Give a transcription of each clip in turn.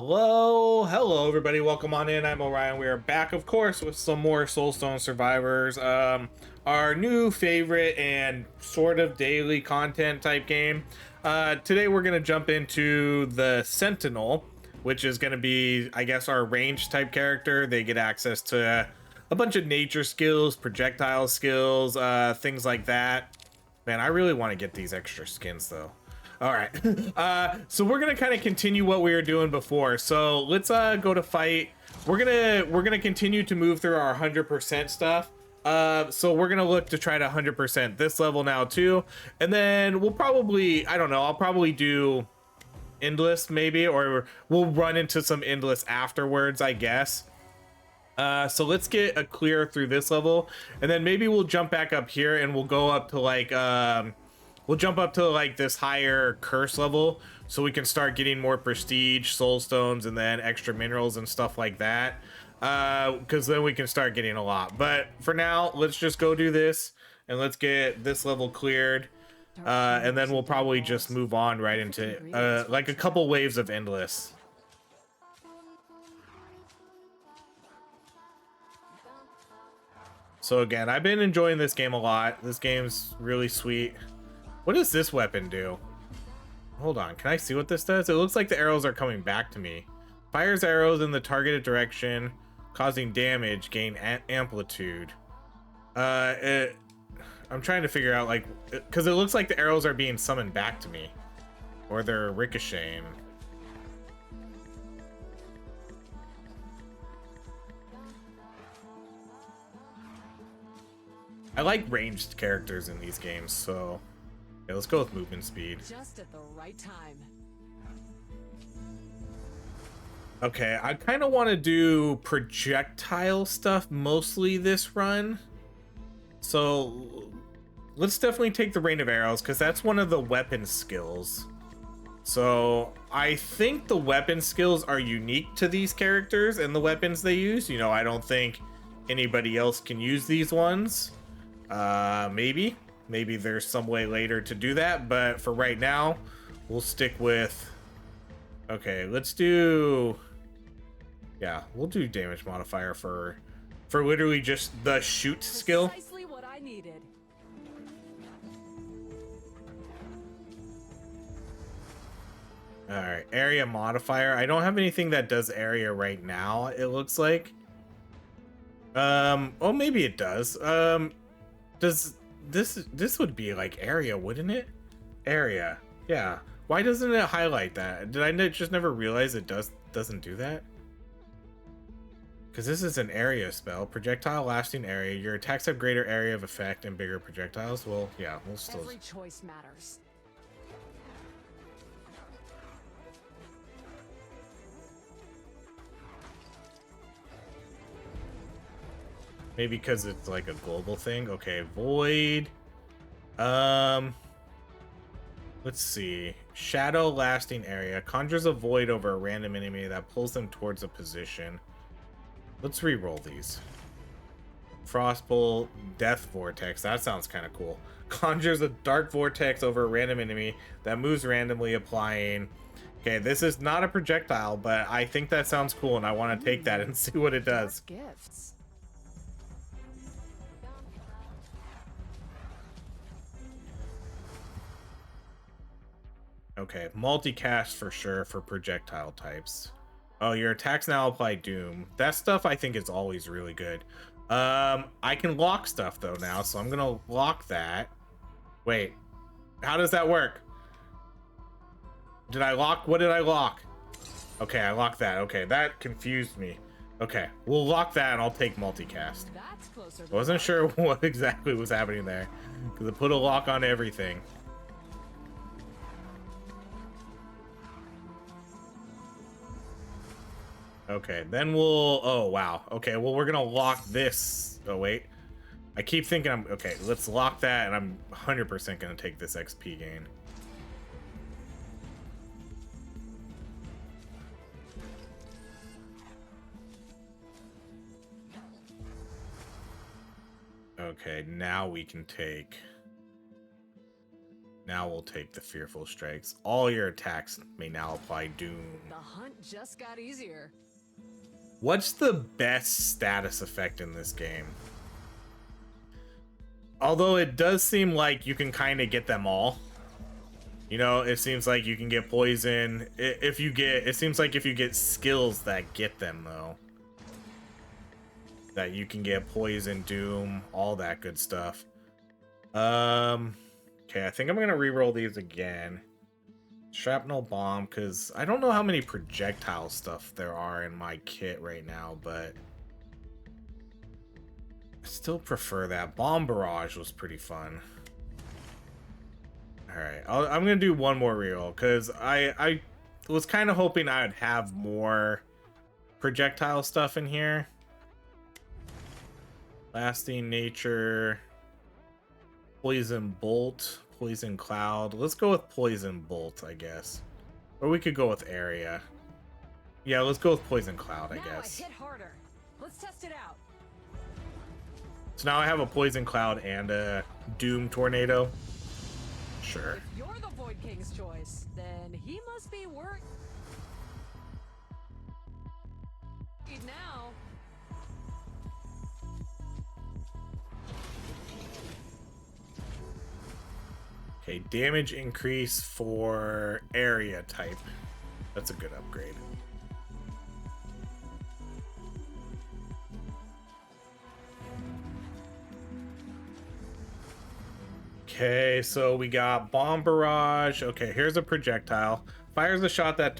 Hello everybody. Welcome on in. I'm Orion. We are back, of course, with some more Soulstone survivors. Our new favorite and sort of daily content type game. Today we're gonna jump into the Sentinel, which is gonna be, I guess, our range type character. They get access to a bunch of nature skills, projectile skills, things like that. Man, I really want to get these extra skins though. All right. So we're gonna kind of continue what we were doing before. So let's go to fight. We're gonna continue to move through our 100% stuff. So we're gonna look to try to 100% this level now too, and then we'll probably, I don't know, I'll probably do endless maybe, or we'll run into some endless afterwards, I guess. So let's get a clear through this level, and then maybe we'll jump back up here and we'll go up to like we'll jump up to like this higher curse level so we can start getting more prestige, soul stones, and then extra minerals and stuff like that. Because then we can start getting a lot. But for now, let's just go do this and let's get this level cleared. And then we'll probably just move on right into like a couple waves of endless. So again, I've been enjoying this game a lot. This game's really sweet. What does this weapon do? Hold on, can I see what this does? It looks like the arrows are coming back to me. Fires arrows in the targeted direction, causing damage, gain amplitude. I'm trying to figure out, like, because it looks like the arrows are being summoned back to me. Or they're ricocheting. I like ranged characters in these games, so... yeah, let's go with movement speed. Just at the right time. Okay, I kind of want to do projectile stuff mostly this run. So let's definitely take the rain of arrows because that's one of the weapon skills. So I think the weapon skills are unique to these characters and the weapons they use. You know, I don't think anybody else can use these ones. Maybe there's some way later to do that, but for right now, we'll stick with... okay, let's do... yeah, we'll do damage modifier for literally just the shoot skill. Precisely what I needed. All right, area modifier. I don't have anything that does area right now, it looks like. Oh, maybe it does. Does this would be like area, wouldn't it? Area, yeah. Why doesn't it highlight that? Did I just never realize it doesn't do that? Because this is an area spell. Projectile lasting area. Your attacks have greater area of effect and bigger projectiles. Well, yeah, we'll still... every choice matters. maybe because it's like a global thing. Okay, void. Let's see. Shadow lasting area conjures a void over a random enemy that pulls them towards a position. Let's re-roll these. Frostbolt, Death Vortex. That sounds kind of cool. Conjures a dark vortex over a random enemy that moves randomly, applying... okay, this is not a projectile, but I think that sounds cool, and I want to take that and see what it does. Gifts. Okay, multicast for sure for projectile types. Oh, your attacks now apply doom. That stuff I think is always really good. I can lock stuff though now, so I'm gonna lock that. Wait, how does that work? Did I lock? What did I lock? Okay, I locked that. Okay, that confused me. Okay, we'll lock that and I'll take multicast. That's closer. I wasn't sure what exactly was happening there because it put a lock on everything. Okay, then we'll... oh, wow. Okay, well, we're gonna lock this. Oh, wait. I keep thinking I'm... okay, let's lock that, and I'm 100% gonna take this XP gain. Okay, now we can take now we'll take the fearful strikes. All your attacks may now apply doom. The hunt just got easier. What's the best status effect in this game? Although it does seem like you can kind of get them all. You know, it seems like you can get poison. It seems like if you get skills that get them, though. That you can get poison, doom, all that good stuff. Okay, I think I'm gonna re-roll these again. Shrapnel bomb, because I don't know how many projectile stuff there are in my kit right now, but I still prefer that. Bomb barrage was pretty fun. Alright, I'm gonna do one more reroll, because I was kind of hoping I would have more projectile stuff in here. Lasting nature, poison bolt, poison cloud. Let's go with poison bolt, I guess. Or we could go with area. Yeah, let's go with poison cloud, I guess. I hit harder. Let's test it out. So now I have a poison cloud and a doom tornado. Sure. If you're the Void King's choice, then he must be worth now. Okay, damage increase for area type. That's a good upgrade. Okay, so we got bomb barrage. Okay, here's a projectile. Fires a shot that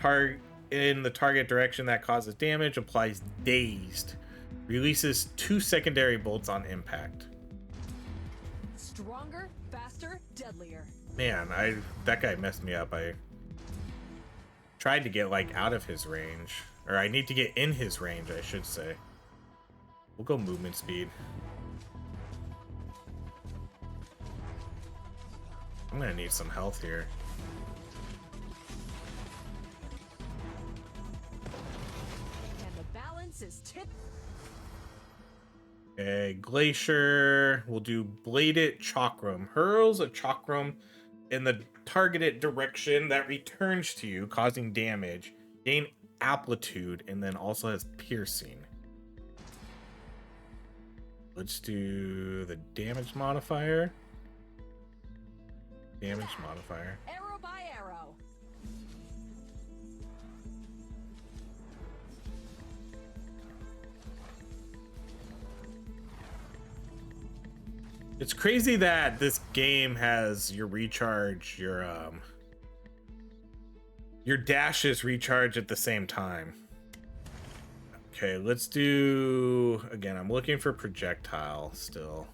in the target direction that causes damage, applies dazed. Releases 2 secondary bolts on impact. Stronger, faster, deadlier. Man, that guy messed me up. I tried to get like out of his range, or I need to get in his range, I should say. We'll go movement speed. I'm gonna need some health here. And the balance is tip. Okay, Glacier. We'll do Bladed Chakram. Hurls a Chakram in the targeted direction that returns to you, causing damage. Gain Amplitude, and then also has Piercing. Let's do the damage modifier. Damage modifier. Arrow by arrow. It's crazy that this game has your dashes recharge at the same time. Okay, let's do again. I'm looking for projectile still,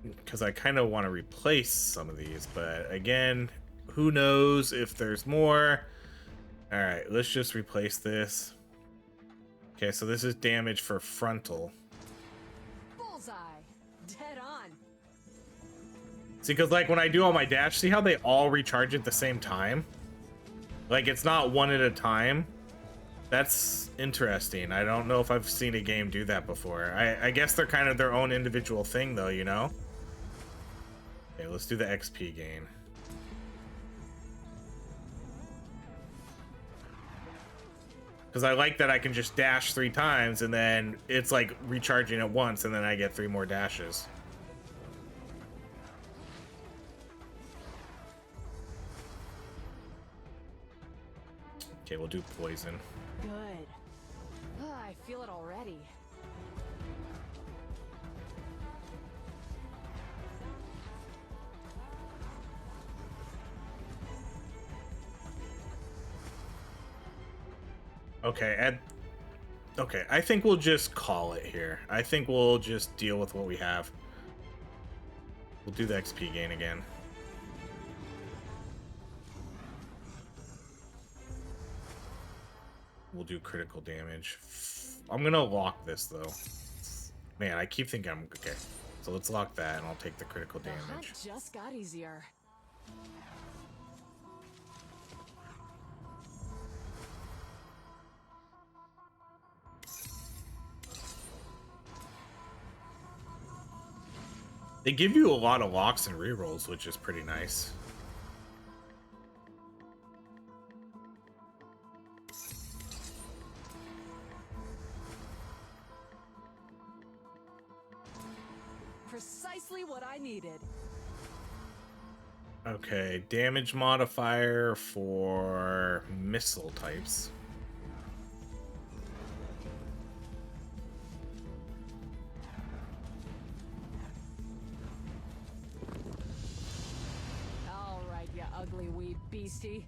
because I kind of want to replace some of these, but again, who knows if there's more. All right, let's just replace this. Okay, so this is damage for frontal. Bullseye. Dead on. See, because like when I do all my dash, see how they all recharge at the same time? Like it's not one at a time. That's interesting. I don't know if I've seen a game do that before. I guess they're kind of their own individual thing though, you know? Okay, let's do the XP gain. Because I like that I can just dash 3 times and then it's like recharging at once and then I get 3 more dashes. Okay, we'll do poison. Good. Oh, I feel it already. Okay, okay, I think we'll just call it here. I think we'll just deal with what we have. We'll do the XP gain again. We'll do critical damage. I'm gonna lock this though. Man, I keep thinking I'm okay. So let's lock that and I'll take the critical damage. The hunt just got easier. They give you a lot of locks and rerolls, which is pretty nice. Precisely what I needed. Okay, damage modifier for missile types. All right, you ugly wee beastie.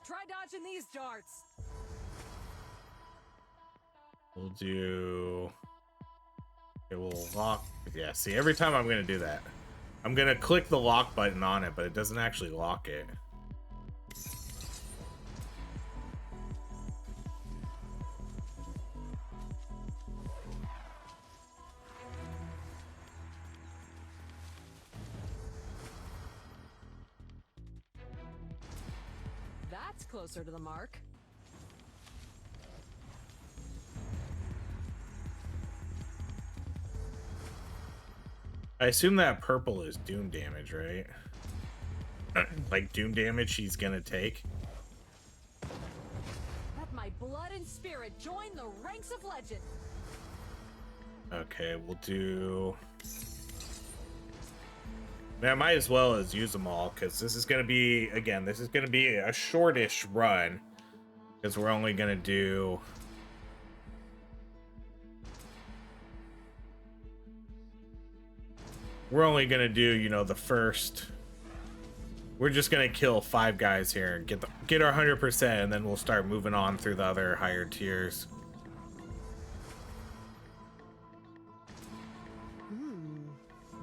Try dodging these darts. We'll do... It will lock... Yeah, see, every time I'm going to do that. I'm going to click the lock button on it, but it doesn't actually lock it. That's closer to the mark. I assume that purple is doom damage, right? Like doom damage she's gonna take. Let my blood and spirit join the ranks of legend. Okay, we'll do... Man, I might as well as use them all, because this is gonna be, again, this is gonna be a shortish run. Because we're only gonna do... We're only gonna do, you know, the first... We're just gonna kill 5 guys here and get our 100%, and then we'll start moving on through the other higher tiers.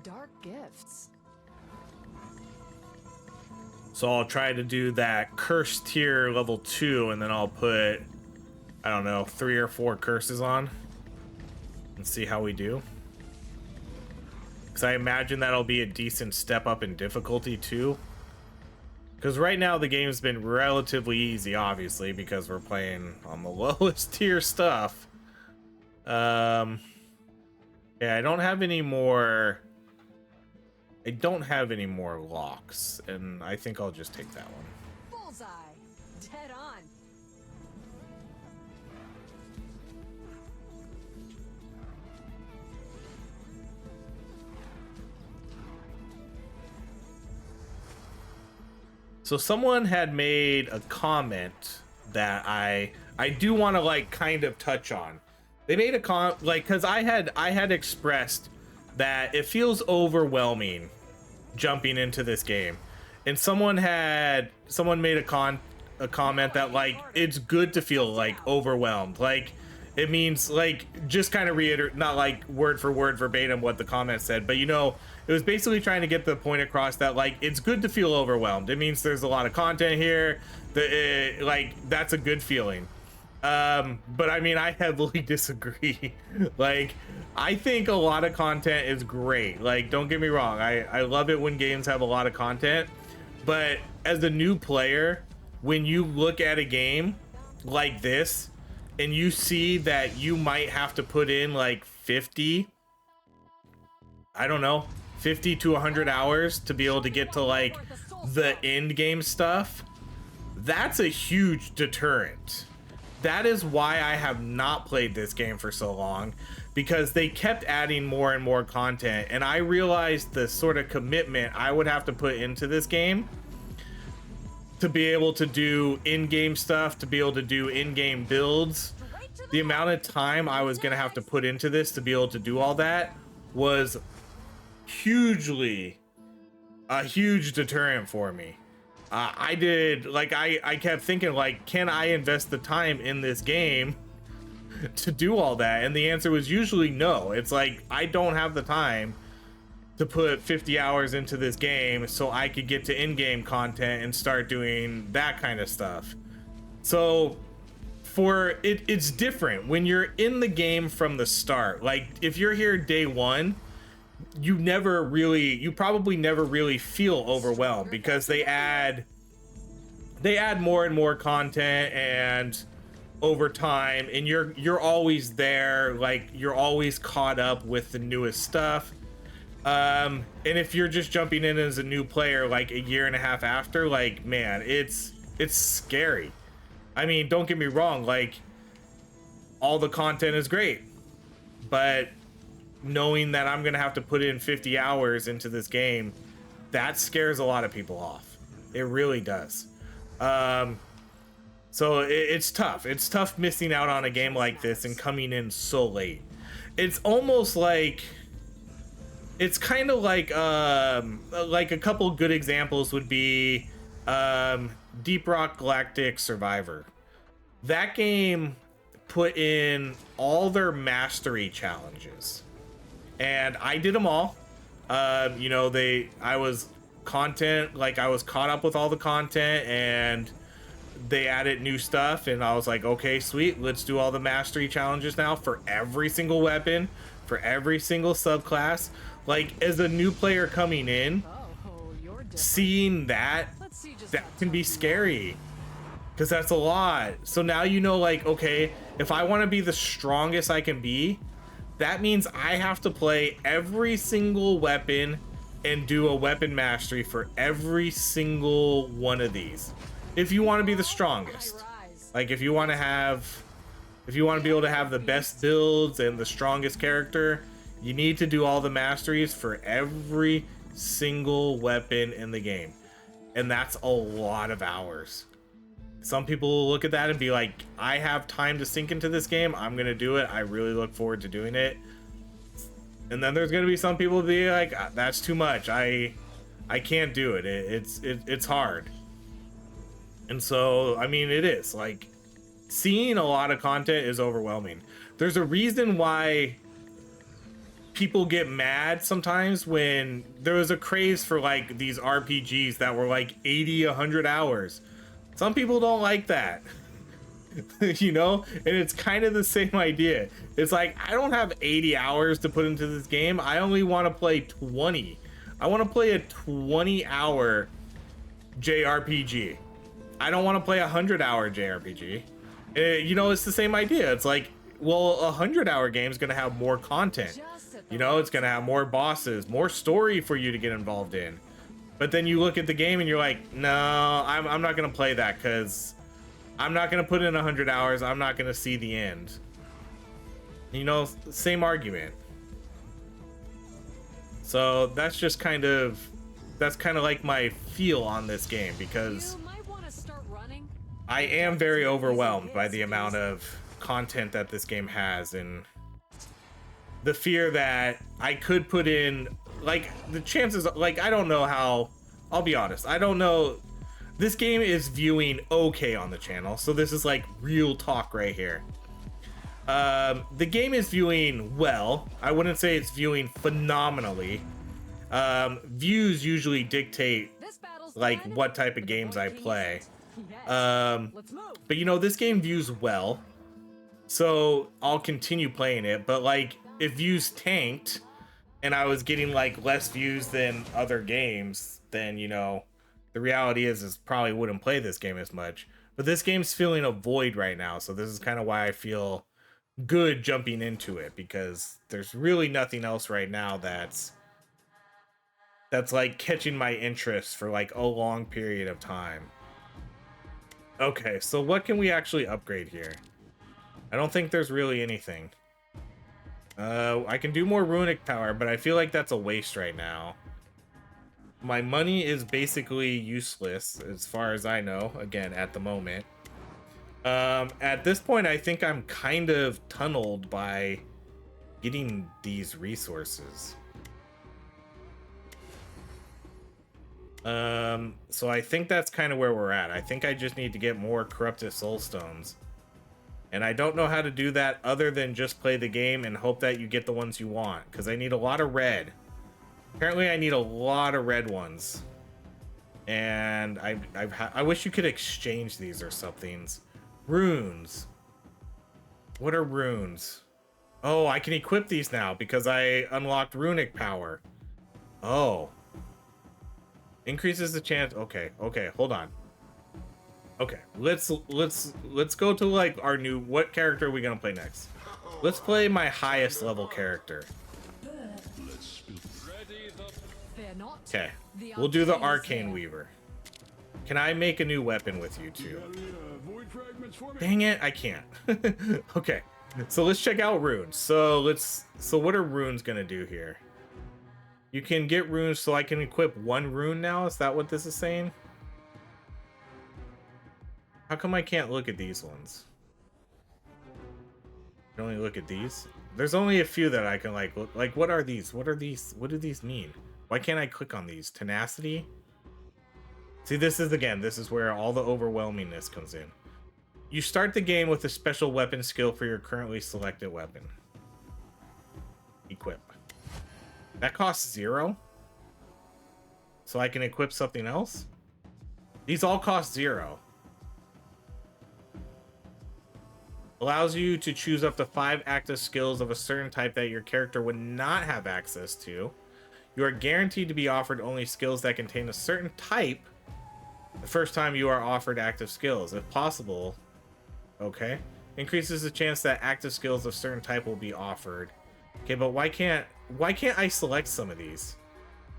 Dark gifts. So I'll try to do that curse tier level 2, and then I'll put, I don't know, 3 or 4 curses on and see how we do. Because I imagine that'll be a decent step up in difficulty too. Because right now the game's been relatively easy, obviously, because we're playing on the lowest tier stuff. Yeah, I don't have any more... I don't have any more locks, and I think I'll just take that one. Bullseye. Dead on. So someone had made a comment that I do want to like kind of touch on. They made a because I had expressed that it feels overwhelming jumping into this game, and someone made a comment that like it's good to feel like overwhelmed. Like it means like just kind of reiterate, not like word for word verbatim what the comment said, but you know, it was basically trying to get the point across that like it's good to feel overwhelmed. It means there's a lot of content here. Like that's a good feeling. But I mean, I heavily disagree. Like, I think a lot of content is great. Like, don't get me wrong. I love it when games have a lot of content. But as a new player, when you look at a game like this and you see that you might have to put in like 50, I don't know, 50 to 100 hours to be able to get to like the end game stuff, that's a huge deterrent. That is why I have not played this game for so long, because they kept adding more and more content, and I realized the sort of commitment I would have to put into this game to be able to do in-game stuff, to be able to do in-game builds. The amount of time I was gonna have to put into this to be able to do all that was a huge deterrent for me. I kept thinking like, can I invest the time in this game to do all that? And the answer was usually no. It's like, I don't have the time to put 50 hours into this game so I could get to in-game content and start doing that kind of stuff. So it's different when you're in the game from the start. Like if you're here day one, you probably never really feel overwhelmed, because they add more and more content and over time, and you're always there, like you're always caught up with the newest stuff. And if you're just jumping in as a new player like a year and a half after, like, man, it's scary. I mean, don't get me wrong, like, all the content is great, but knowing that I'm gonna have to put in 50 hours into this game, that scares a lot of people off. It really does. So it's tough. It's tough missing out on a game like this and coming in so late. It's almost like, it's kind of like a couple good examples would be Deep Rock Galactic Survivor. That game put in all their mastery challenges, and I did them all. You know, I was caught up with all the content, and they added new stuff, and I was like, okay, sweet, let's do all the mastery challenges now for every single weapon, for every single subclass. Like, as a new player coming in, seeing that can be scary, because that's a lot. So now you know, like, okay, if I want to be the strongest I can be, that means I have to play every single weapon and do a weapon mastery for every single one of these. If you want to be the strongest, like, if you want to be able to have the best builds and the strongest character, you need to do all the masteries for every single weapon in the game. And that's a lot of hours. Some people will look at that and be like, I have time to sink into this game, I'm gonna do it, I really look forward to doing it. And then there's gonna be some people who be like, that's too much, I can't do it, it's hard. And so, I mean, it is, like, seeing a lot of content is overwhelming. There's a reason why people get mad sometimes when there was a craze for, like, these RPGs that were like 80, 100 hours. Some people don't like that. You know, and it's kind of the same idea. It's like, I don't have 80 hours to put into this game, I only want to play 20. I want to play a 20-hour JRPG. I don't want to play a 100-hour JRPG. You know, it's the same idea. It's like, well, a 100-hour game is going to have more content. You know, it's going to have more bosses, more story for you to get involved in. But then you look at the game and you're like, no, I'm not going to play that, because I'm not going to put in 100 hours. I'm not going to see the end. You know, same argument. So that's just kind of, like my feel on this game, because I am very overwhelmed by the amount of content that this game has, and the fear that I could put in, like, the chances, like, I don't know how, I'll be honest, I don't know. This game is viewing okay on the channel, so this is like real talk right here. The game is viewing well. I wouldn't say it's viewing phenomenally. Views usually dictate, like, what type of games I play. But you know, this game views well, so I'll continue playing it. But, like, if views tanked and I was getting, like, less views than other games, then, you know, the reality is probably wouldn't play this game as much. But this game's feeling a void right now, so this is kind of why I feel good jumping into it, because there's really nothing else right now that's like catching my interest for like a long period of time. Okay, so what can we actually upgrade here? I don't think there's really anything. I can do more runic power, but I feel like that's a waste right now. My money is basically useless as far as I know, again, at the moment. At this point, I think I'm kind of tunneled by getting these resources. So I think that's kind of where we're at. I think I just need to get more corrupted Soulstones. And I don't know how to do that other than just play the game and hope that you get the ones you want, because I need a lot of red. Apparently I need a lot of red ones. And I wish you could exchange these or something. Runes. What are runes? Oh, I can equip these now because I unlocked runic power. Oh. Increases the chance. Okay, hold on. Okay, let's go to, like, our new, what character are we gonna play next? Let's play my highest level character. Okay, we'll do the Arcane Weaver. Can I make a new weapon with you two? Dang it, I can't. Okay, so let's check out runes. So what are runes gonna do here? You can get runes, so I can equip one rune now? Is that what this is saying? How come I can't look at these ones? I can only look at these? There's only a few that I can like look. Like, what are these? What are these? What do these mean? Why can't I click on these? Tenacity? See, this is where all the overwhelmingness comes in. You start the game with a special weapon skill for your currently selected weapon. Equip. That costs 0? So I can equip something else? These all cost 0. Allows you to choose up to 5 active skills of a certain type that your character would not have access to. You are guaranteed to be offered only skills that contain a certain type the first time you are offered active skills, if possible. Okay. Increases the chance that active skills of certain type will be offered. Okay, but why can't I select some of these?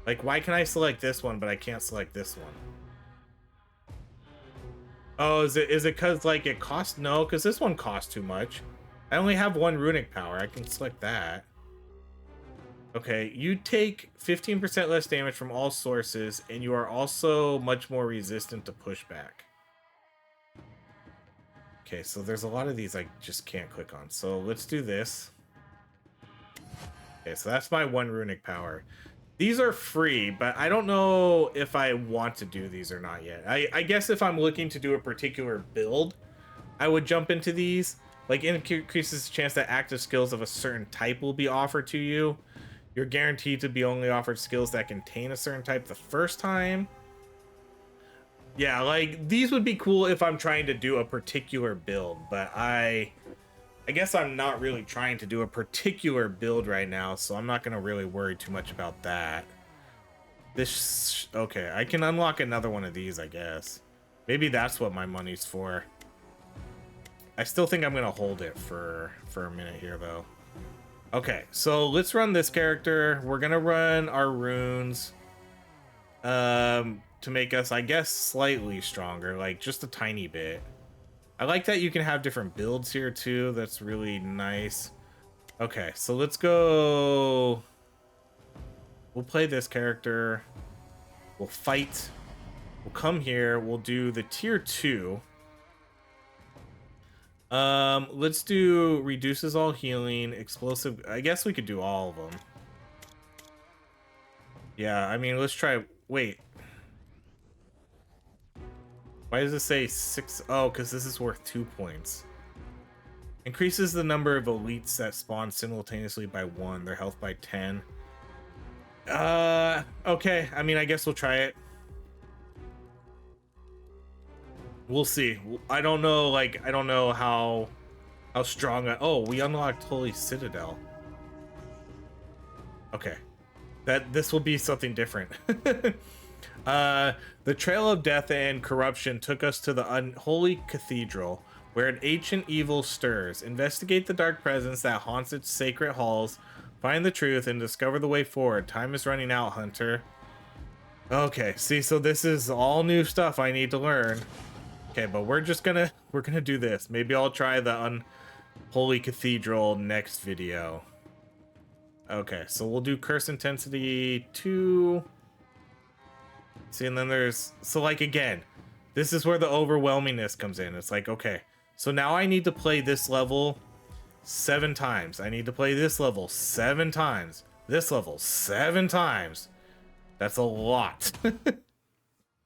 Like, why can I select this one, but I can't select this one? Oh, is it because, like, it costs? No, because this one costs too much. I only have one runic power. I can select that. Okay, you take 15% less damage from all sources, and you are also much more resistant to pushback. Okay, so there's a lot of these I just can't click on. So let's do this. Okay, so that's my one runic power. These are free, but I don't know if I want to do these or not yet. I guess if I'm looking to do a particular build, I would jump into these. Like, increases the chance that active skills of a certain type will be offered to you. You're guaranteed to be only offered skills that contain a certain type the first time. Yeah, like, these would be cool if I'm trying to do a particular build, but I guess I'm not really trying to do a particular build right now, so I'm not going to really worry too much about that. Okay, I can unlock another one of these, I guess. Maybe that's what my money's for. I still think I'm going to hold it for a minute here, though. Okay, so let's run this character. We're going to run our runes to make us, I guess, slightly stronger, like just a tiny bit. I like that you can have different builds here too. That's really nice. Okay, so let's go. We'll play this character. We'll fight. We'll come here. We'll do the tier 2. Let's do reduces all healing, explosive. I guess we could do all of them. Yeah, I mean, let's try. Wait. Why does it say 6? Oh, because this is worth 2 points. Increases the number of elites that spawn simultaneously by 1. Their health by 10. Okay. I mean, I guess we'll try it. We'll see. I don't know, like, I don't know how strong oh, we unlocked Holy Citadel. Okay. This will be something different. The trail of death and corruption took us to the unholy cathedral, where an ancient evil stirs. Investigate the dark presence that haunts its sacred halls, find the truth, and discover the way forward. Time is running out, Hunter. Okay, see, so this is all new stuff I need to learn. Okay, but we're gonna do this. Maybe I'll try the unholy cathedral next video. Okay, so we'll do curse intensity 2. See, and then there's, so like, again, this is where the overwhelmingness comes in. It's like, okay, so now I need to play this level 7 times. I need to play this level 7 times. This level 7 times. That's a lot.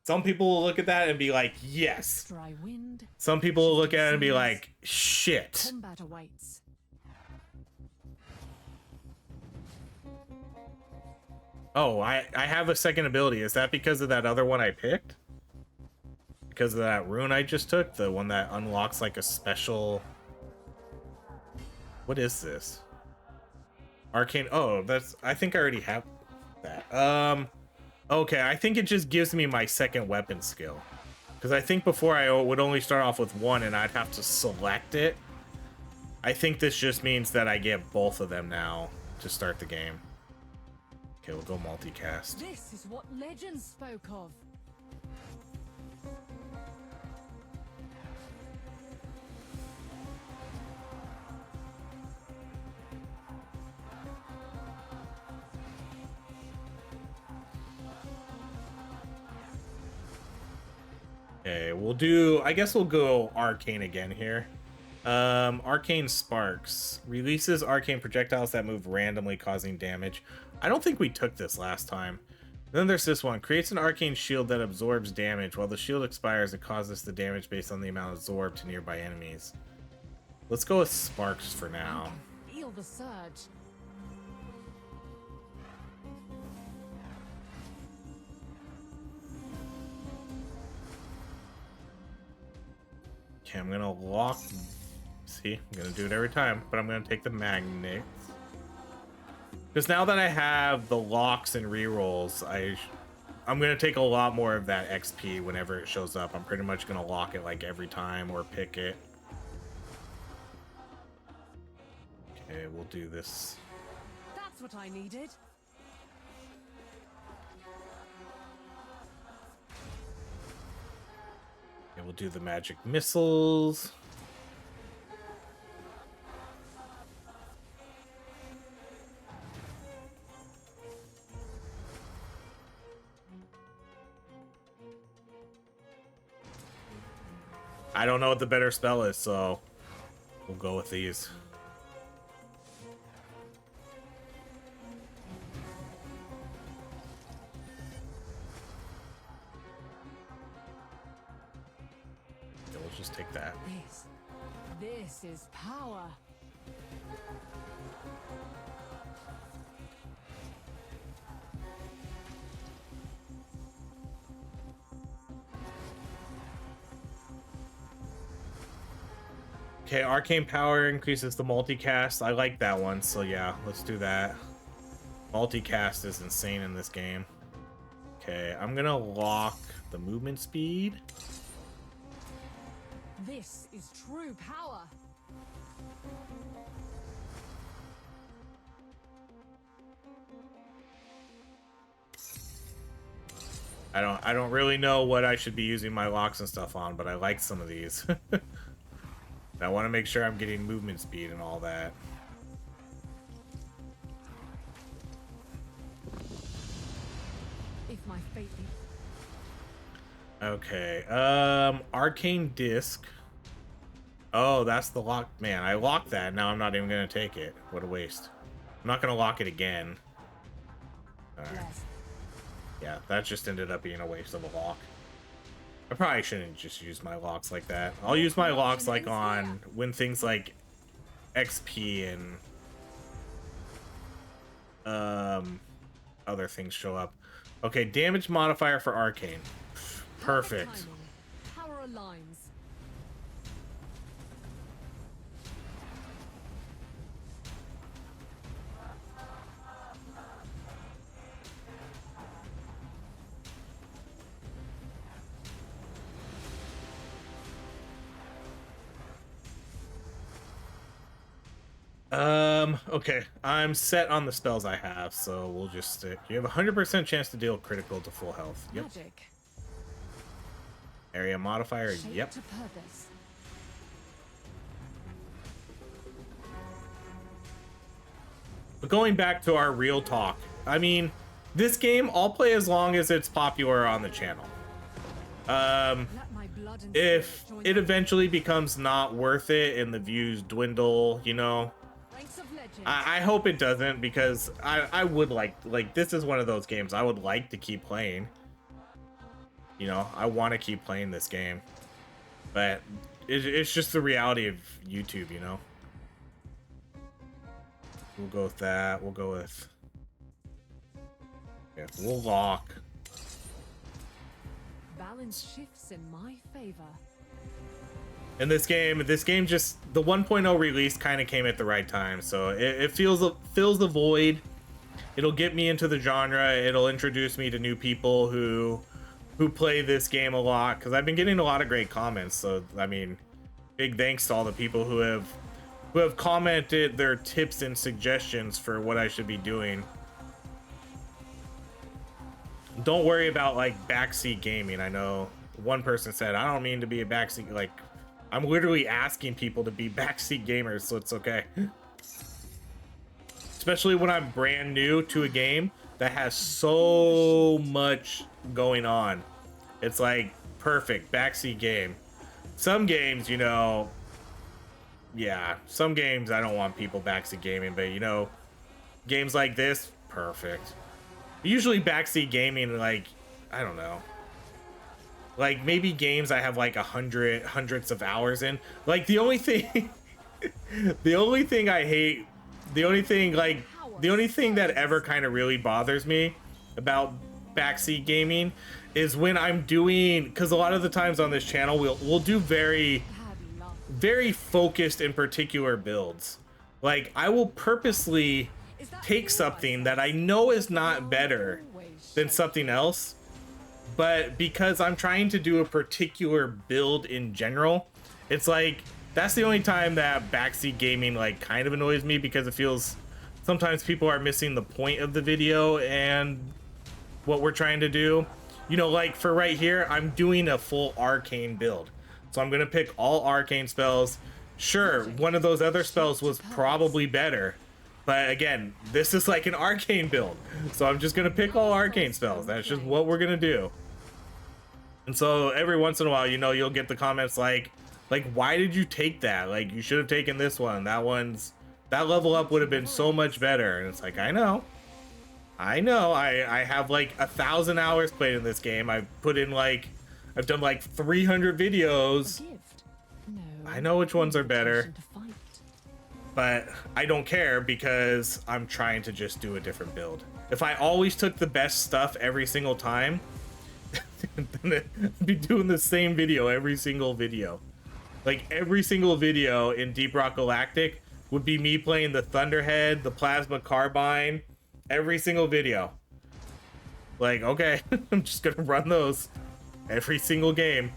Some people will look at that and be like, yes. Dry wind. Some people will look at it and be like, shit. Combat awaits. Oh, I have a second ability. Is that because of that other one I picked? Because of that rune I just took? The one that unlocks like a special... What is this? Arcane... Oh, that's... I think I already have that. Okay, I think it just gives me my second weapon skill. Because I think before I would only start off with one and I'd have to select it. I think this just means that I get both of them now to start the game. Okay, we'll go multicast. This is what legends spoke of. Okay, we'll do, I guess we'll go Arcane again here. Arcane Sparks. Releases arcane projectiles that move randomly, causing damage. I don't think we took this last time. Then there's this one. Creates an arcane shield that absorbs damage. While the shield expires, it causes the damage based on the amount absorbed to nearby enemies. Let's go with Sparks for now. Feel the surge. Okay, I'm gonna lock. See, I'm gonna do it every time, but I'm gonna take the magnets. Because now that I have the locks and rerolls, I'm gonna take a lot more of that XP whenever it shows up. I'm pretty much gonna lock it like every time or pick it. Okay, we'll do this. That's what I needed. Okay, we'll do the magic missiles. I don't know what the better spell is, so we'll go with these. Yeah, we'll just take that. This is power. Okay, arcane power increases the multicast. I like that one, so yeah, let's do that. Multicast is insane in this game. Okay, I'm gonna lock the movement speed. This is true power. I don't really know what I should be using my locks and stuff on, but I like some of these. I want to make sure I'm getting movement speed and all that. If my fate be... Okay, arcane disc. Oh, that's the lock. Man, I locked that. Now I'm not even gonna take it. What a waste. I'm not gonna lock it again. All right. Yeah, that just ended up being a waste of a lock. I probably shouldn't just use my locks like that. I'll use my locks like on when things like XP and other things show up. Okay, damage modifier for arcane. Perfect. Power aligns. Okay, I'm set on the spells I have, so we'll just stick. You have a 100% chance to deal critical to full health. Yep. Magic. Area modifier, Shape yep. to purpose. But going back to our real talk, I mean, this game, I'll play as long as it's popular on the channel. Let my blood and If spirit join it the eventually becomes not worth it and the views dwindle, you know, ranks of legends. I hope it doesn't, because I would like this is one of those games I would like to keep playing. You know, I want to keep playing this game, but it's just the reality of YouTube, you know. We'll go with that. We'll go with, yeah, we'll lock. Balance shifts in my favor. And this game just, the 1.0 release kind of came at the right time, so it fills the void. It'll get me into the genre. It'll introduce me to new people who play this game a lot, because I've been getting a lot of great comments. So I mean, big thanks to all the people who have commented their tips and suggestions for what I should be doing. don't worry about like backseat gaming. I know one person said, I don't mean to be a backseat, like I'm literally asking people to be backseat gamers, so it's okay. Especially when I'm brand new to a game that has so much going on. It's like perfect backseat game. Some games, you know, yeah, some games I don't want people backseat gaming, but you know, games like this, perfect. Usually backseat gaming, like, I don't know, like maybe games I have like hundreds of hours in. Like the only thing the only thing I hate, the only thing that ever kind of really bothers me about backseat gaming is when I'm doing, because a lot of the times on this channel we'll do very focused and particular builds. Like I will purposely take something that I know is not better than something else, but because I'm trying to do a particular build in general, it's like that's the only time that backseat gaming like kind of annoys me, because it feels sometimes people are missing the point of the video and what we're trying to do. You know, like for right here, I'm doing a full arcane build, so I'm gonna pick all arcane spells. Sure, one of those other spells was probably better, but again, this is like an arcane build, so I'm just gonna pick all arcane spells. That's just what we're gonna do. And so every once in a while, you know, you'll get the comments like why did you take that? Like you should have taken this one. That level up would have been so much better. And it's like, I know. I have like 1,000 hours played in this game. I've done like 300 videos. I know which ones are better, but I don't care because I'm trying to just do a different build. If I always took the best stuff every single time, then I'd be doing the same video every single video. Like every single video in Deep Rock Galactic would be me playing the Thunderhead, the Plasma Carbine, every single video. Like, okay, I'm just gonna run those every single game.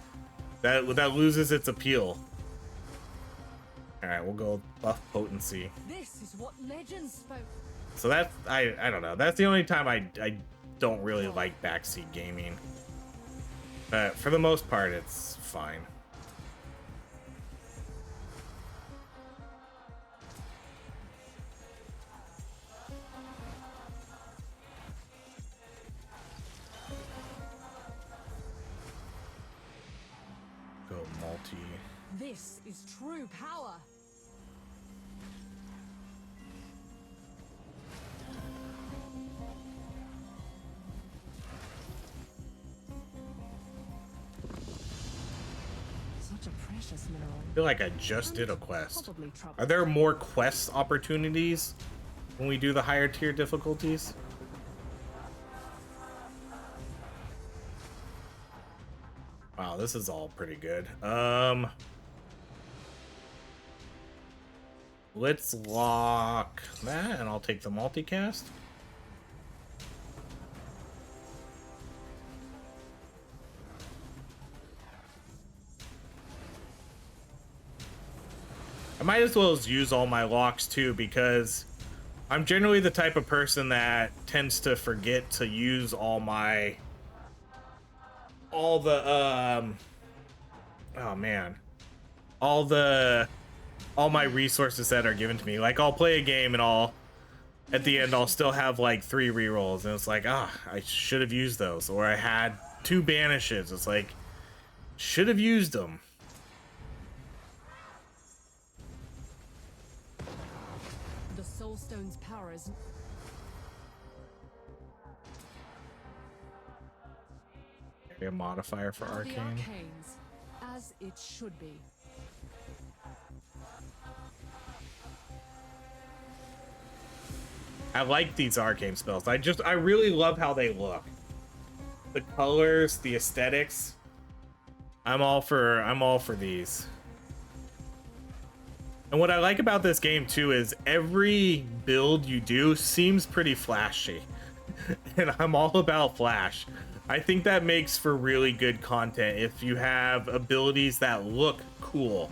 That loses its appeal. All right, we'll go buff potency. This is what legends spoke. So that's I don't know. That's the only time I don't really like backseat gaming. But for the most part, it's fine. Go multi. This is true power. Such a precious mineral. I feel like I just did a quest. Are there more quest opportunities when we do the higher tier difficulties? Wow, this is all pretty good. Let's lock that and I'll take the multicast. I might as well use all my locks too, because I'm generally the type of person that tends to forget to use all my my resources that are given to me. Like I'll play a game and at the end I'll still have like 3 rerolls, and it's like, I should have used those, or I had 2 banishes. It's like, should have used them. The Soulstone's power is a modifier for the arcane. arcanes, as it should be. I like these arcane spells. I really love how they look. The colors, the aesthetics. I'm all for these. And what I like about this game too is every build you do seems pretty flashy. And I'm all about flash. I think that makes for really good content if you have abilities that look cool.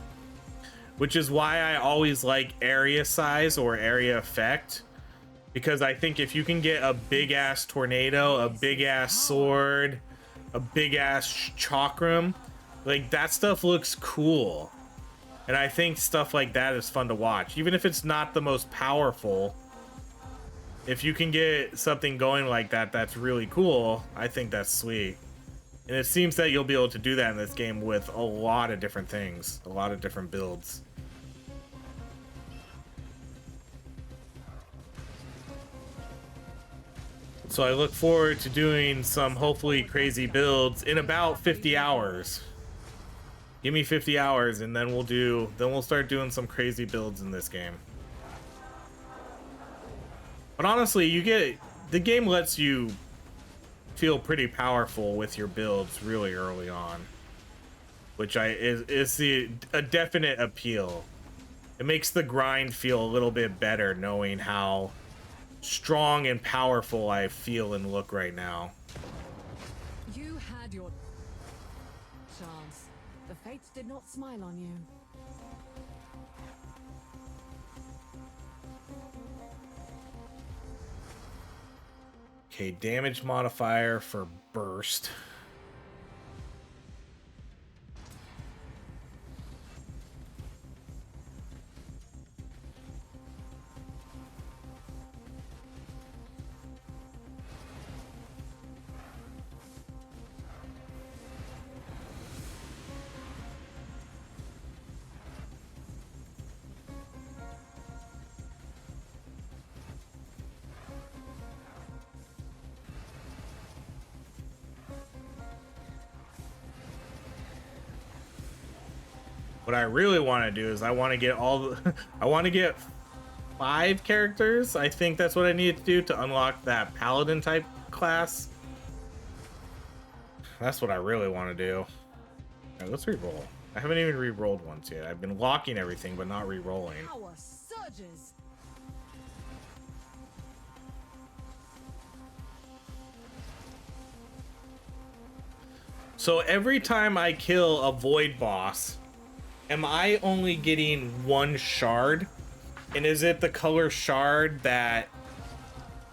Which is why I always like area size or area effect because I think if you can get a big ass tornado, a big ass sword, a big ass chakram, like that stuff looks cool. And I think stuff like that is fun to watch, even if it's not the most powerful. If you can get something going like that, that's really cool. I think that's sweet. And it seems that you'll be able to do that in this game with a lot of different things, a lot of different builds. So I look forward to doing some hopefully crazy builds in about 50 hours. Give me 50 hours and then we'll start doing some crazy builds in this game. But honestly, the game lets you feel pretty powerful with your builds really early on, which is a definite appeal. It makes the grind feel a little bit better knowing how strong and powerful I feel and look right now. You had your chance. The fates did not smile on you. Okay, damage modifier for burst. What I really want to do is I want to get I want to get 5 characters. I think that's what I need to do to unlock that paladin type class. That's what I really want to do. All right, let's re-roll. I haven't even re-rolled once yet. I've been locking everything but not re-rolling. Power surges. So every time I kill a void boss, am I only getting 1 shard? And is it the color shard that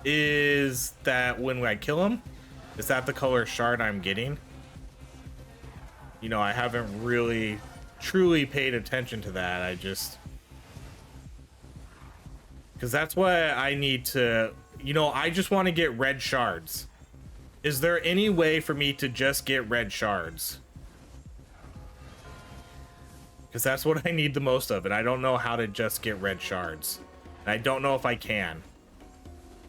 is that when I kill him? Is that the color shard I'm getting? You know, I haven't really truly paid attention to that. Because that's what I need to, you know, I just want to get red shards. Is there any way for me to just get red shards? Because that's what I need the most of, and I don't know how to just get red shards. And I don't know if I can.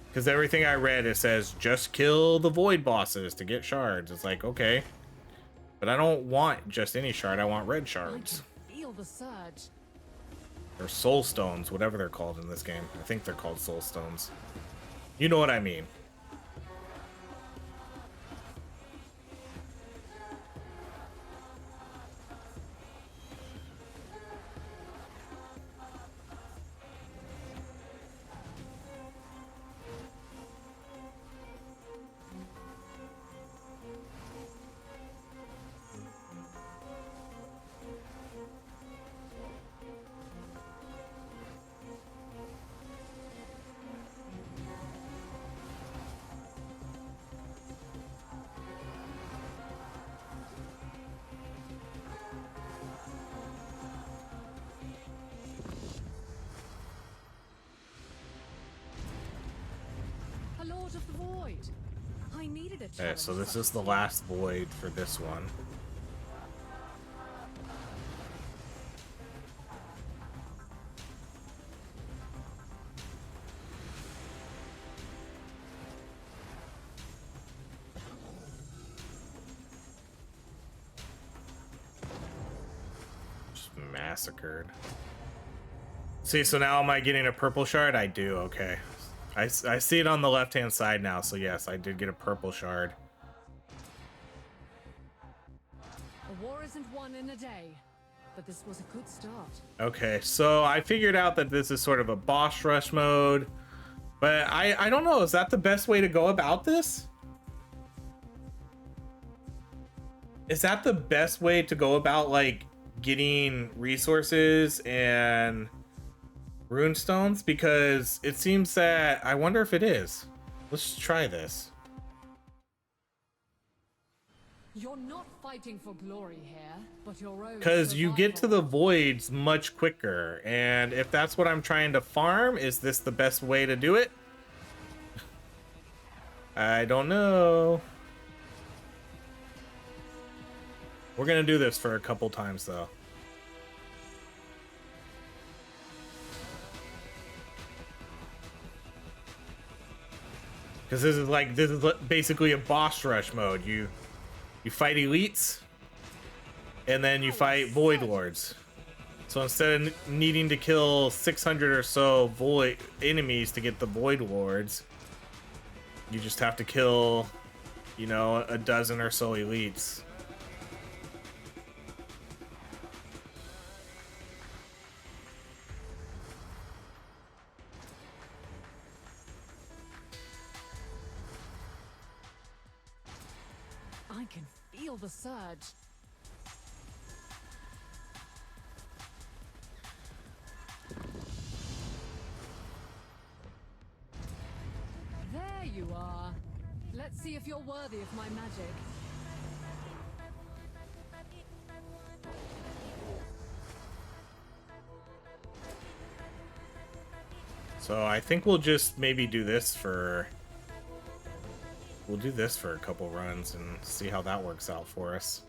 Because everything I read, it says, just kill the void bosses to get shards. It's like, okay. But I don't want just any shard, I want red shards. I can feel the surge. Or Soulstones, whatever they're called in this game. I think they're called Soulstones. You know what I mean. A Lord of the Void. I needed a Okay, challenge so this such is the as last void for this one. Just massacred. See, so now am I getting a purple shard? I do, okay. I see it on the left-hand side now, so yes, I did get a purple shard. A war isn't won in a day, but this was a good start. Okay, so I figured out that this is sort of a boss rush mode, but I don't know, is that the best way to go about this? Is that the best way to go about, like, getting resources and Rune stones? Because it seems that I wonder if it is. Let's try this. You're not fighting for glory here, but your own Because you get to the survival. voids much quicker, and if that's what I'm trying to farm, is this the best way to do it? I don't know. We're gonna do this for a couple times though. Because this is basically a boss rush mode. You fight elites, and then you fight void lords. So instead of needing to kill 600 or so void enemies to get the void lords, you just have to kill, you know, a dozen or so elites. I can feel the surge. There you are. Let's see if you're worthy of my magic. So I think we'll just maybe do this for... We'll do this for a couple runs and see how that works out for us.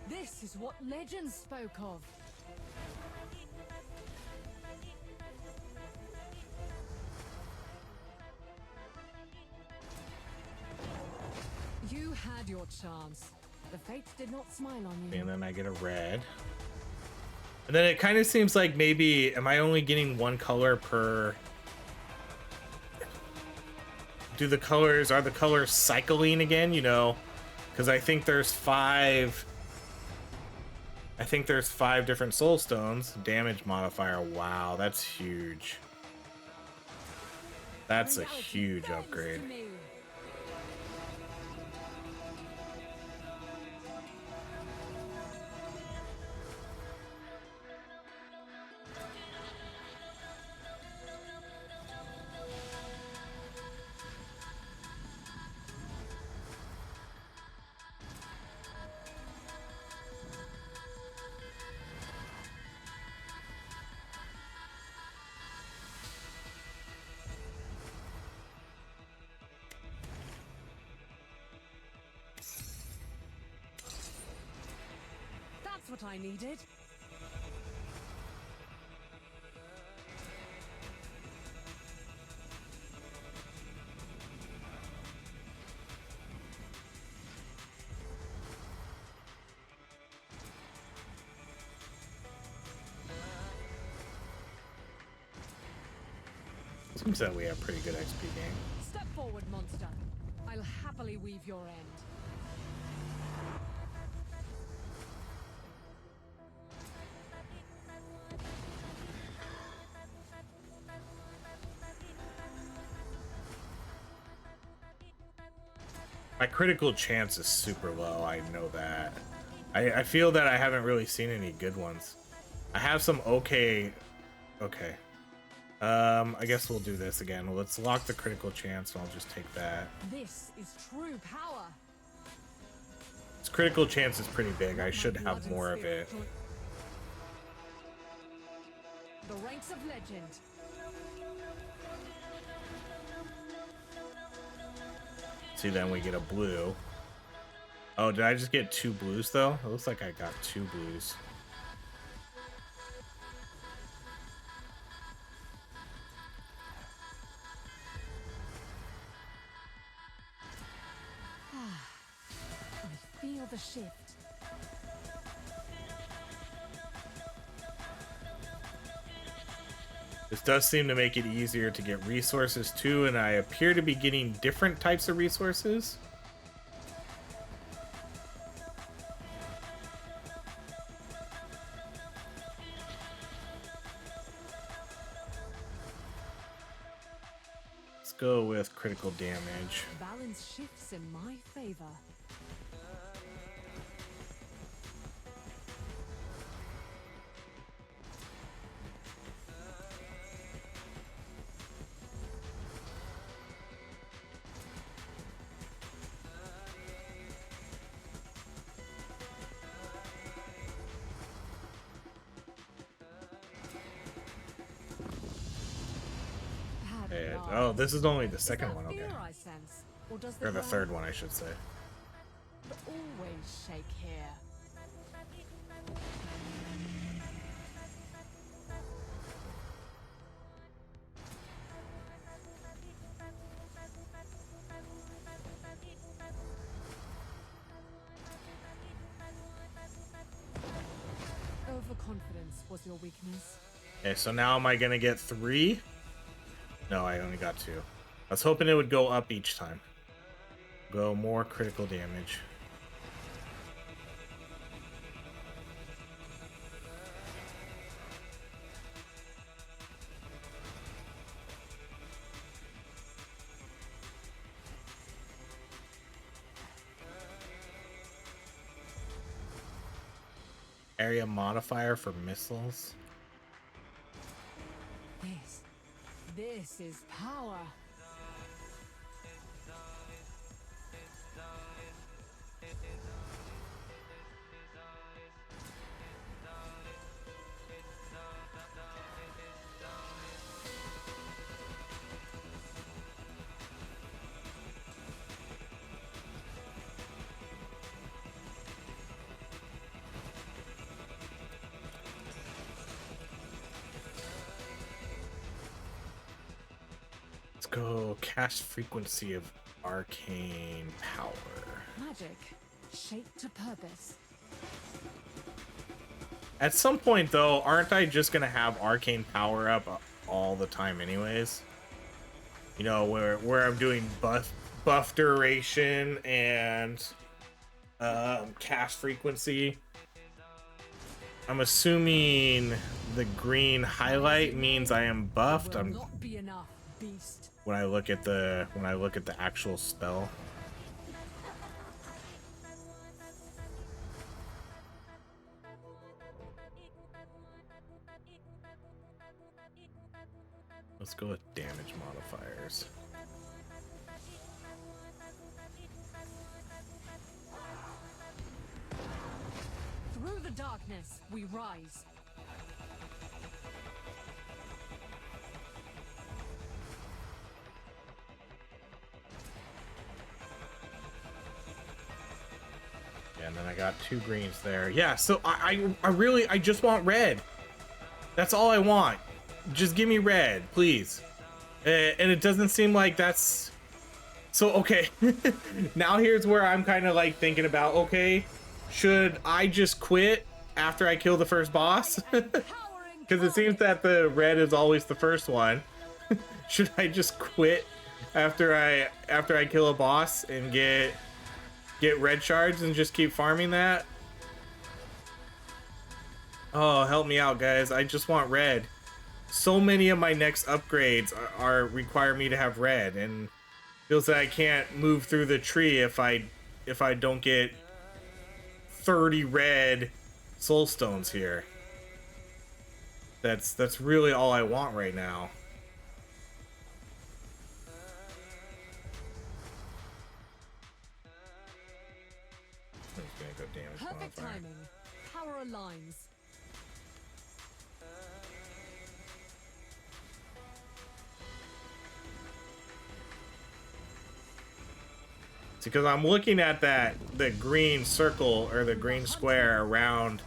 This is what legends spoke of. You had your chance. The fates did not smile on you. And then I get a red. And then it kind of seems like maybe, am I only getting one color per... Are the colors cycling again, you know? Because I think there's 5... I think there's 5 different Soulstones. Damage modifier, wow, that's huge. That's a huge upgrade. That's what I needed. Seems that we have pretty good XP game. Step forward, monster. I'll happily weave your end. My critical chance is super low, I know that. I feel that I haven't really seen any good ones. I have some okay. I guess we'll do this again. Well, let's lock the critical chance, and I'll just take that. This is true power. This critical chance is pretty big. I should have more of it. The ranks of legend. See, then we get a blue. Oh, did I just get 2 blues, though? It looks like I got 2 blues. I feel the shift. This does seem to make it easier to get resources too, and I appear to be getting different types of resources. go with critical damage. Balance shifts in my favor. Oh, this is only the second one, okay. I sense, or does Or the ground third one, I should say. always shake here? Overconfidence was your weakness. Okay, so now am I gonna get 3? No, I only got 2. I was hoping it would go up each time. Go more critical damage. Area modifier for missiles. This is power. Go cast frequency of arcane power. Magic, shaped to purpose. At some point, though, aren't I just gonna have arcane power up all the time, anyways? You know, where I'm doing buff duration and cast frequency. I'm assuming the green highlight means I am buffed. Will not be enough, beast. When I look at the actual spell. Let's go with damage modifiers. Through the darkness, we rise. And then I got 2 greens there. Yeah, so I just want red. That's all I want. Just give me red, please. And it doesn't seem like that's... So, okay. Now here's where I'm kind of like thinking about, okay, should I just quit after I kill the first boss? Because it seems that the red is always the first one. Should I just quit after I kill a boss and get red shards and just keep farming that? Oh, help me out, guys. I just want red. So many of my next upgrades are require me to have red, and feels like I can't move through the tree if I don't get 30 red Soulstones here. That's really all I want right now. I'm just gonna go damage Perfect modifier. timing. Power aligns. It's because I'm looking at the green circle or the green square around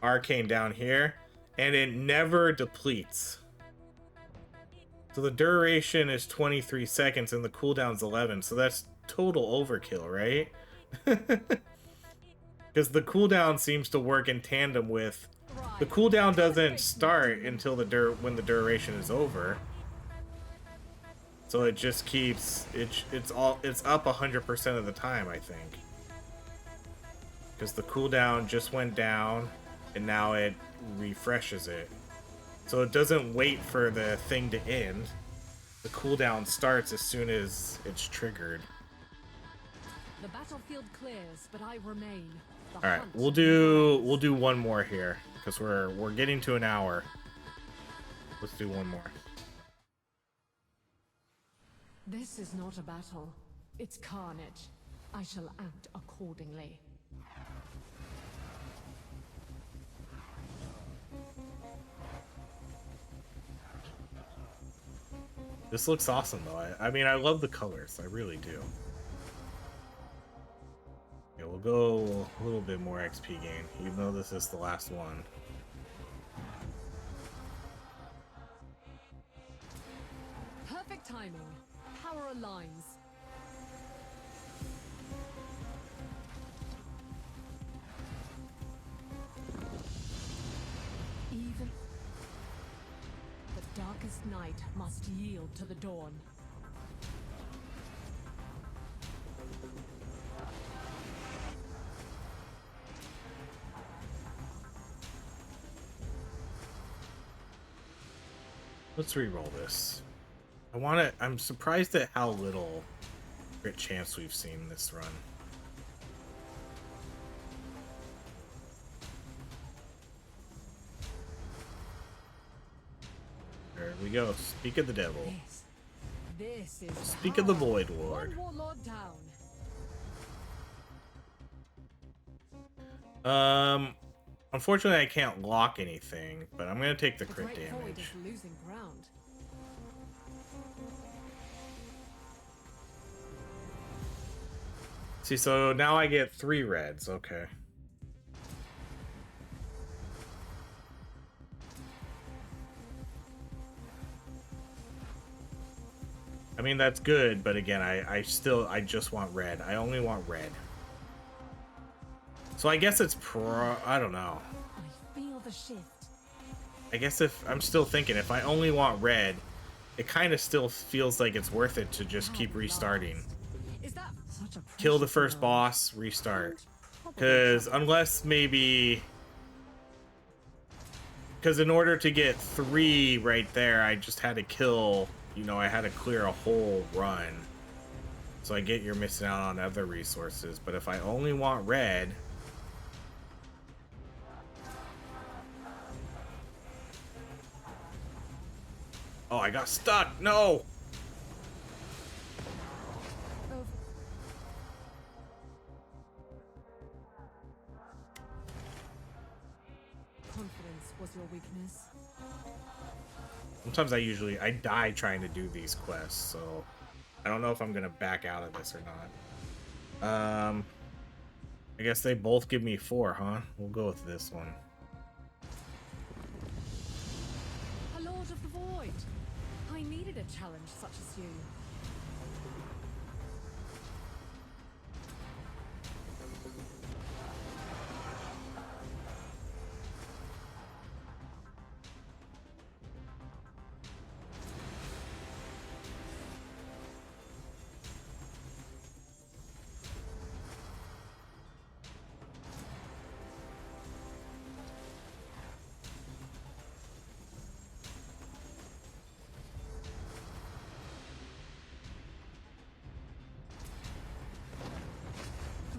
Arcane down here, and it never depletes. So the duration is 23 seconds and the cooldown's 11, so that's total overkill, right? Because the cooldown seems to work in tandem with... The cooldown doesn't start until when the duration is over. So it just keeps... It's up 100% of the time, I think. Because the cooldown just went down, and now it refreshes it. So it doesn't wait for the thing to end. the cooldown starts as soon as it's triggered. The battlefield clears, but I remain. All right, we'll do one more here because we're getting to an hour. Let's do one more. This is not a battle. It's carnage. I shall act accordingly. This looks awesome though. I mean, I love the colors. I really do. Yeah, we'll go a little bit more XP gain, even though this is the last one. Perfect timing. Power aligns. Even the darkest night must yield to the dawn. Let's re-roll this. I'm surprised at how little crit chance we've seen this run. There we go. Speak of the devil. This is Speak of the Void Lord. One warlord down. Unfortunately I can't lock anything, but I'm gonna take the The crit Great Void damage. is losing ground. See, so now I get 3 reds, okay. I mean, that's good, but again, I just want red. I only want red. So I guess it's I don't know. I feel the shift. I guess if I'm still thinking, if I only want red, it kind of still feels like it's worth it to just keep restarting. Is that such a Kill the precious first world? boss, restart. Probably Because trouble. unless maybe... Because in order to get 3 right there, I just had to kill... You know, I had to clear a whole run. So I get you're missing out on other resources. But if I only want red... Oh, I got stuck! No! Over. Confidence was your weakness. Sometimes I die trying to do these quests, so I don't know if I'm gonna back out of this or not. I guess they both give me 4, huh? We'll go with this one. A Lord of the Void. I needed a challenge such as you.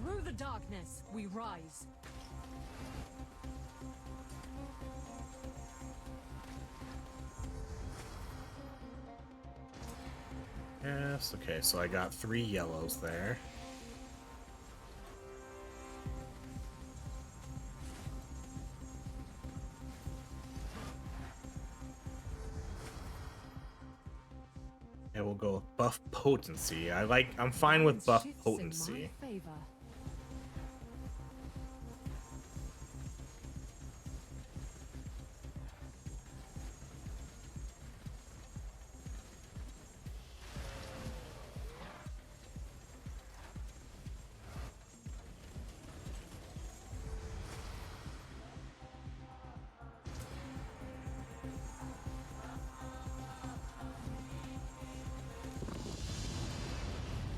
Through the darkness, we rise. Yes, okay, so I got 3 yellows there. And we'll go with buff potency. I'm fine with buff Shifts in my potency. favor.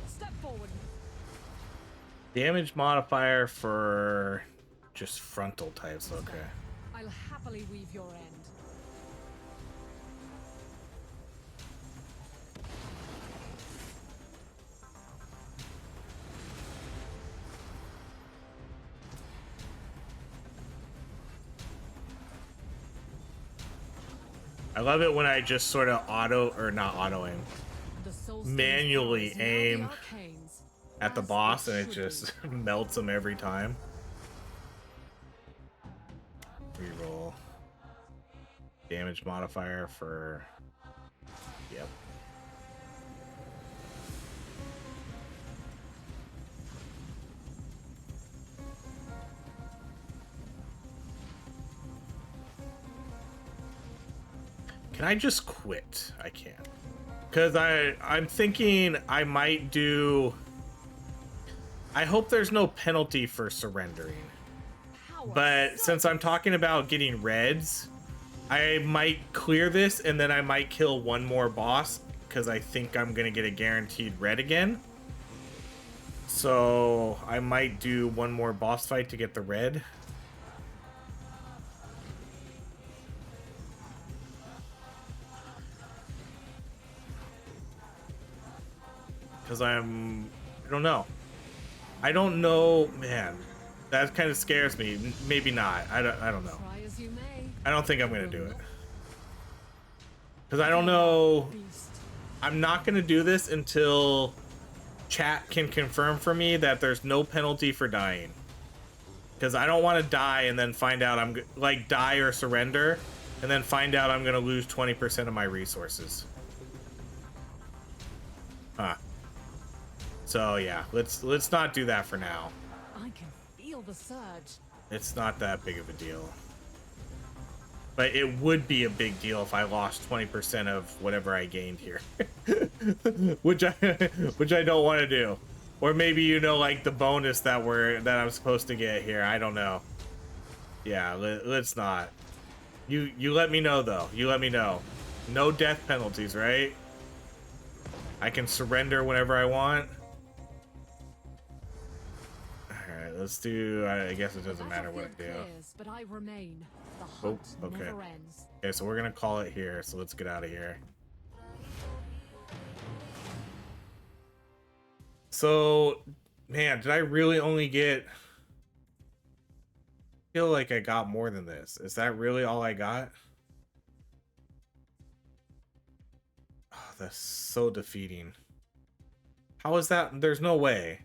Step forward. Damage modifier for just frontal types, okay. I'll happily weave your end. I love it when I just sort of not aim, The Soulstones manually rise, now the aim Arcanes, at the as boss, and it should just be. melts them every time. Reroll. Damage modifier for... Yep. Can I just quit? I can't. Because I'm thinking I might do... I hope there's no penalty for surrendering. But since I'm talking about getting reds, I might clear this and then I might kill one more boss because I think I'm going to get a guaranteed red again. So I might do one more boss fight to get the red. Because I don't know. I don't know, man. That kind of scares me. Maybe not. I don't know. Try as you may. I don't think I'm gonna do it. Because I don't know. I'm not gonna do this until chat can confirm for me that there's no penalty for dying. Because I don't want to die and then find out I'm like die or surrender and then find out I'm gonna lose 20% of my resources. Huh. So yeah, let's not do that for now. I can feel the surge. It's not that big of a deal. But it would be a big deal if I lost 20% of whatever I gained here. which I don't want to do. Or maybe, you know, like the bonus that I'm supposed to get here. I don't know. Yeah, let's not. You let me know though. You let me know. No death penalties, right? I can surrender whenever I want. Alright, let's do... I guess it doesn't matter what I do. Clears, but I remain. The hunt okay. never ends. Okay, so we're gonna call it here, so let's get out of here. So, man, did I really only get... I feel like I got more than this. Is that really all I got? Oh, that's so defeating. How is that? There's no way.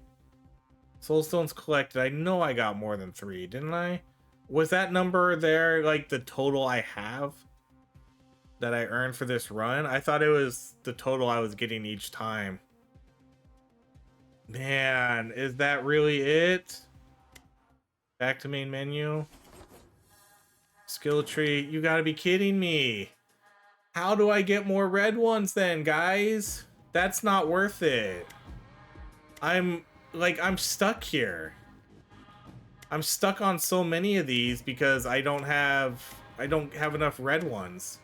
Soulstones collected. I know I got more than 3, didn't I? Was that number there like the total I have that I earned for this run? I thought it was the total I was getting each time. Man, is that really it? Back to main menu. Skill tree. You gotta be kidding me. How do I get more red ones then, guys? That's not worth it. I'm stuck here. I'm stuck on so many of these because I don't have enough red ones.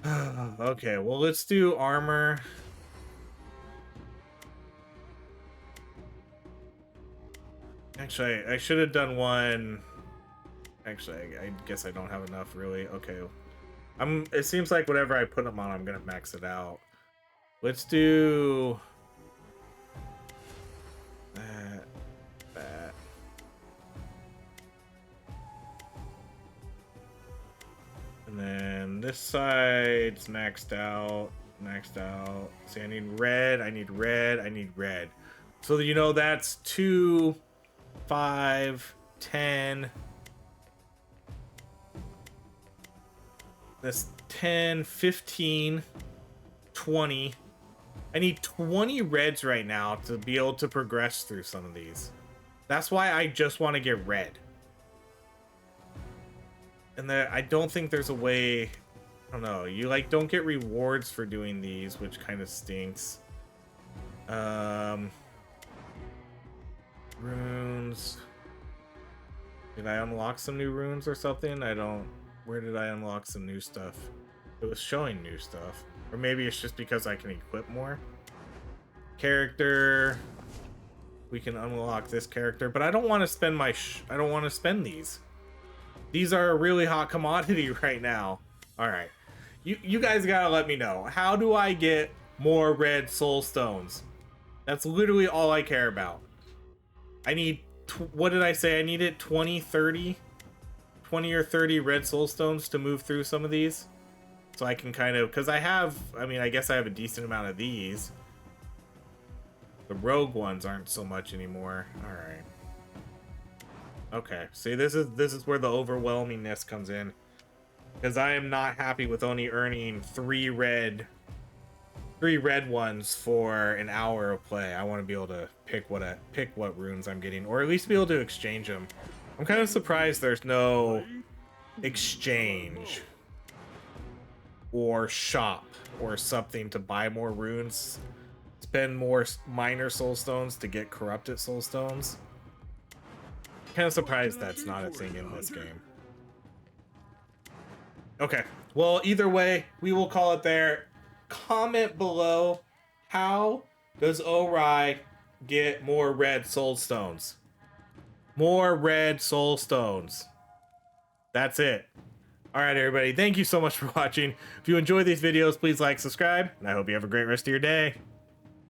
Okay, well, let's do armor. Actually, I should have done one. Actually, I guess I don't have enough really. Okay. It seems like whatever I put them on, I'm gonna max it out. Let's do that. And then this side's maxed out. See, I need red. I need red. So, you know, that's 2, 5, 10. That's 10, 15, 20. I need 20 reds right now to be able to progress through some of these. That's why I just want to get red. And I don't think there's a way... I don't know. You, like, don't get rewards for doing these, which kind of stinks. Runes. Did I unlock some new runes or something? I don't... Where did I unlock some new stuff? It was showing new stuff. Or maybe it's just because I can equip more. Character. We can unlock this character, but I don't want to spend my... I don't want to spend these. These are a really hot commodity right now. Alright. You guys gotta let me know. How do I get more red Soulstones? That's literally all I care about. I need... What did I say? I needed 20, 30... 20 or 30 red soulstones to move through some of these. So I can kind of, because I guess I have a decent amount of these. The rogue ones aren't so much anymore. All right. Okay, see, this is where the overwhelmingness comes in. Because I am not happy with only earning three red ones for an hour of play. I want to be able to pick what runes I'm getting, or at least be able to exchange them. I'm kind of surprised there's no exchange or shop or something to buy more runes, spend more minor soulstones to get corrupted soulstones. Kind of surprised that's not a thing in this game. Okay, well, either way, we will call it there. Comment below, how does Ori get more red soulstones? More red soulstones. That's it. All right, everybody, thank you so much for watching. If you enjoy these videos, please like, subscribe, and I hope you have a great rest of your day.